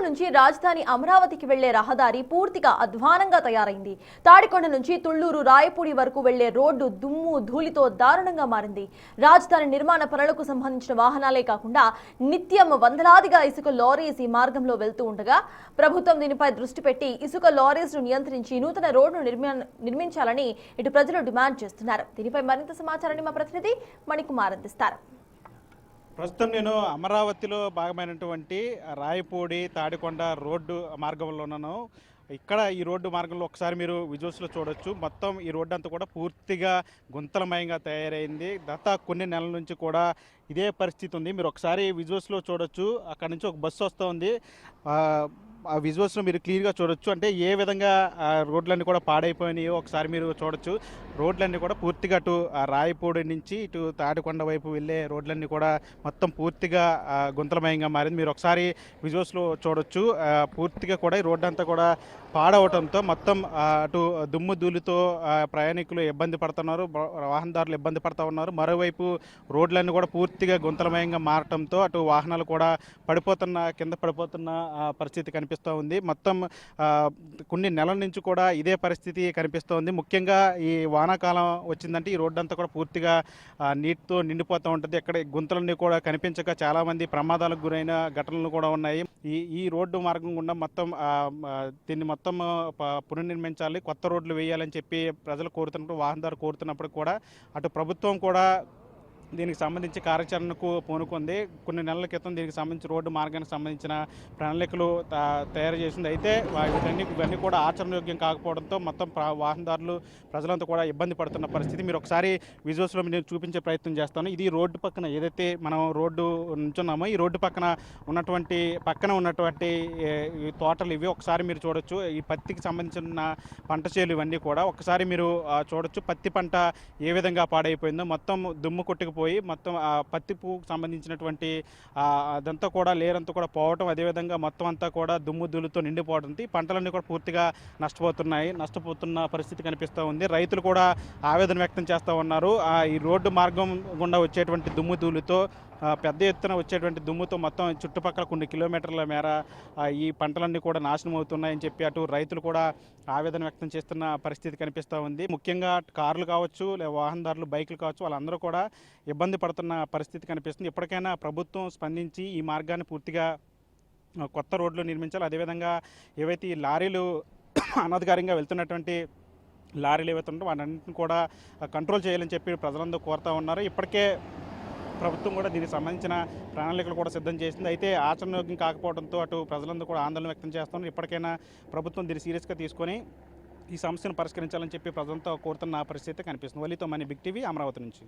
నుంచి రాజధాని అమరావతికి వెళ్లే రహదారి పూర్తిగా అధ్వానంగా తయారైంది. తాడికొండ నుంచి తుళ్లూరు రాయపూడి వరకు వెళ్లే రోడ్డు దుమ్ము ధూళితో దారుణంగా మారింది. రాజధాని నిర్మాణ పనులకు సంబంధించిన వాహనాలే కాకుండా నిత్యం వందలాదిగా ఇసుక లారీస్ ఈ మార్గంలో వెళ్తూ ఉండగా ప్రభుత్వం దీనిపై దృష్టి పెట్టి ఇసుక లారీస్ ను నియంత్రించి నూతన రోడ్డును నిర్మించాలని ఇటు ప్రజలు డిమాండ్ చేస్తున్నారు. దీనిపై మరింత సమాచారాన్ని మా ప్రతినిధి మణికుమార్ అందిస్తారు. ప్రస్తుతం నేను అమరావతిలో భాగమైనటువంటి రాయపూడి తాడికొండ రోడ్డు మార్గంలో ఉన్నాను. ఇక్కడ ఈ రోడ్డు మార్గంలో ఒకసారి మీరు విజువల్స్లో చూడొచ్చు. మొత్తం ఈ రోడ్డు అంతా కూడా పూర్తిగా గుంతలమయంగా తయారైంది. గత కొన్ని నెలల నుంచి కూడా ఇదే పరిస్థితి ఉంది. మీరు ఒకసారి విజువల్స్లో చూడొచ్చు. అక్కడ నుంచి ఒక బస్సు వస్తుంది. ఆ విజువల్స్లో మీరు క్లియర్గా చూడొచ్చు. అంటే ఏ విధంగా రోడ్లన్నీ కూడా పాడైపోయినాయో ఒకసారి మీరు చూడొచ్చు. రోడ్లన్నీ కూడా పూర్తిగా అటు రాయపూడి నుంచి ఇటు తాడికొండ వైపు వెళ్ళే రోడ్లన్నీ కూడా మొత్తం పూర్తిగా గుంతలమయంగా మారింది. మీరు ఒకసారి విజువల్స్లో చూడొచ్చు. పూర్తిగా కూడా ఈ రోడ్డు అంతా కూడా పాడవటంతో మొత్తం అటు దుమ్ము ధూళితో ప్రయాణికులు ఇబ్బంది పడుతున్నారు, వాహనదారులు ఇబ్బంది పడుతూ ఉన్నారు. మరోవైపు రోడ్లన్నీ కూడా పూర్తిగా గుంతలమయంగా మారటంతో అటు వాహనాలు కూడా కింద పడిపోతున్న పరిస్థితి కనిపిస్తూ ఉంది. మొత్తం కొన్ని నెలల నుంచి కూడా ఇదే పరిస్థితి కనిపిస్తూ ఉంది. ముఖ్యంగా ఈ వానాకాలం వచ్చిందంటే ఈ రోడ్డు అంతా కూడా పూర్తిగా నీటితో నిండిపోతూ ఉంటుంది. ఇక్కడ గుంతలన్నీ కూడా కనిపించక చాలామంది ప్రమాదాలకు గురైన ఘటనలు కూడా ఉన్నాయి. ఈ రోడ్డు మార్గం గుండా మొత్తం దీన్ని మొత్తం పునర్నిర్మించాలి, కొత్త రోడ్లు వేయాలని చెప్పి ప్రజలు కోరుతున్నప్పుడు, వాహనదారులు కోరుతున్నప్పుడు కూడా అటు ప్రభుత్వం కూడా దీనికి సంబంధించి కార్యాచరణకు పూనుకుంది. కొన్ని నెలల క్రితం దీనికి సంబంధించి రోడ్డు మార్గానికి సంబంధించిన ప్రణాళికలు తయారు చేసింది. అయితే ఇవన్నీ కూడా ఆచరణయోగ్యం కాకపోవడంతో మొత్తం వాహనదారులు ప్రజలంతా కూడా ఇబ్బంది పడుతున్న పరిస్థితి. మీరు ఒకసారి విజువల్స్లో నేను చూపించే ప్రయత్నం చేస్తాను. ఇది రోడ్డు పక్కన ఏదైతే మనం రోడ్డు నుంచున్నామో ఈ రోడ్డు పక్కన ఉన్నటువంటి తోటలు ఇవి ఒకసారి మీరు చూడొచ్చు. ఈ పత్తికి సంబంధించిన పంట చేలు ఇవన్నీ కూడా ఒకసారి మీరు చూడొచ్చు. పత్తి పంట ఏ విధంగా పాడైపోయిందో మొత్తం దుమ్ము కొట్టుకుపోయి మొత్తం ఆ పత్తి పువ్వుకు సంబంధించినటువంటి అదంతా కూడా లేరంతా కూడా పోవటం, అదేవిధంగా మొత్తం అంతా కూడా దుమ్ము ధూళితో నిండిపోవడంతో పంటలన్నీ కూడా పూర్తిగా నష్టపోతున్న పరిస్థితి కనిపిస్తూ ఉంది. రైతులు కూడా ఆవేదన వ్యక్తం చేస్తూ ఉన్నారు. ఈ రోడ్డు మార్గం గుండా వచ్చేటువంటి దుమ్ము ధూళితో పెద్ద ఎత్తున వచ్చేటువంటి దుమ్ముతో మొత్తం చుట్టుపక్కల కొన్ని కిలోమీటర్ల మేర ఈ పంటలన్నీ కూడా నాశనం అవుతున్నాయని చెప్పి అటు రైతులు కూడా ఆవేదన వ్యక్తం చేస్తున్న పరిస్థితి కనిపిస్తూ ఉంది. ముఖ్యంగా కార్లు కావచ్చు, వాహనదారులు బైకులు కావచ్చు, వాళ్ళందరూ కూడా ఇబ్బంది పడుతున్న పరిస్థితి కనిపిస్తుంది. ఇప్పటికైనా ప్రభుత్వం స్పందించి ఈ మార్గాన్ని పూర్తిగా కొత్త రోడ్లు నిర్మించాలి. అదేవిధంగా ఏవైతే ఈ లారీలు అనధికారంగా వెళ్తున్నటువంటి లారీలు ఏవైతే ఉంటాయో వాటన్నింటిని కూడా కంట్రోల్ చేయాలని చెప్పి ప్రజలందరూ కోరుతూ ఉన్నారు. ఇప్పటికే ప్రభుత్వం కూడా దీనికి సంబంధించిన ప్రణాళికలు కూడా సిద్ధం చేసింది. అయితే ఆచరణయోగ్యం కాకపోవడంతో అటు ప్రజలందరూ కూడా ఆందోళన వ్యక్తం చేస్తున్నారు. ఇప్పటికైనా ప్రభుత్వం దీన్ని సీరియస్గా తీసుకొని ఈ సమస్యను పరిష్కరించాలని చెప్పి ప్రజలంతా కోరుతున్న పరిస్థితి కనిపిస్తుంది. వల్లితో మనీ, బిగ్ టీవీ, అమరావతి నుంచి.